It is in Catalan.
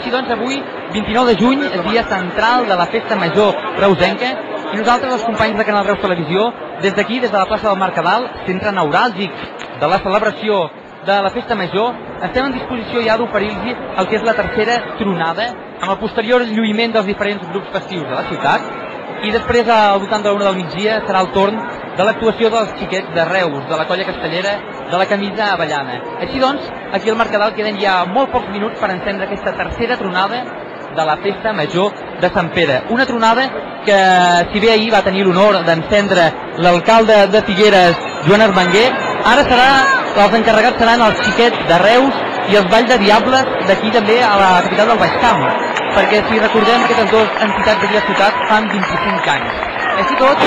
Així doncs, avui, 29 de juny, és dia central de la Festa Major reusenca, i nosaltres, els companys de Canal Reus Televisió, des d'aquí, des de la plaça del Mercadal, centre neuràlgic de la celebració de la Festa Major, estem en disposició ja d'oferir-los el que és la tercera tronada, amb el posterior lluïment dels diferents grups festius de la ciutat, i després, al voltant de la 1 del migdia, serà el torn de l'actuació dels xiquets de Reus, de la colla castellera, de la camisa avellana. Així doncs, aquí al Mercadal queden ja molt pocs minuts per encendre aquesta tercera tronada de la Festa Major de Sant Pere. Una tronada que, si bé ahir va tenir l'honor d'encendre l'alcalde de Figueres, Joan Armenguer, ara els encarregats seran els xiquets de Reus i els Vall de Diables d'aquí també a la capital del Baix Camp, perquè si recordem aquestes dues entitats d'aquí a la ciutat fan 25 anys. Així tot...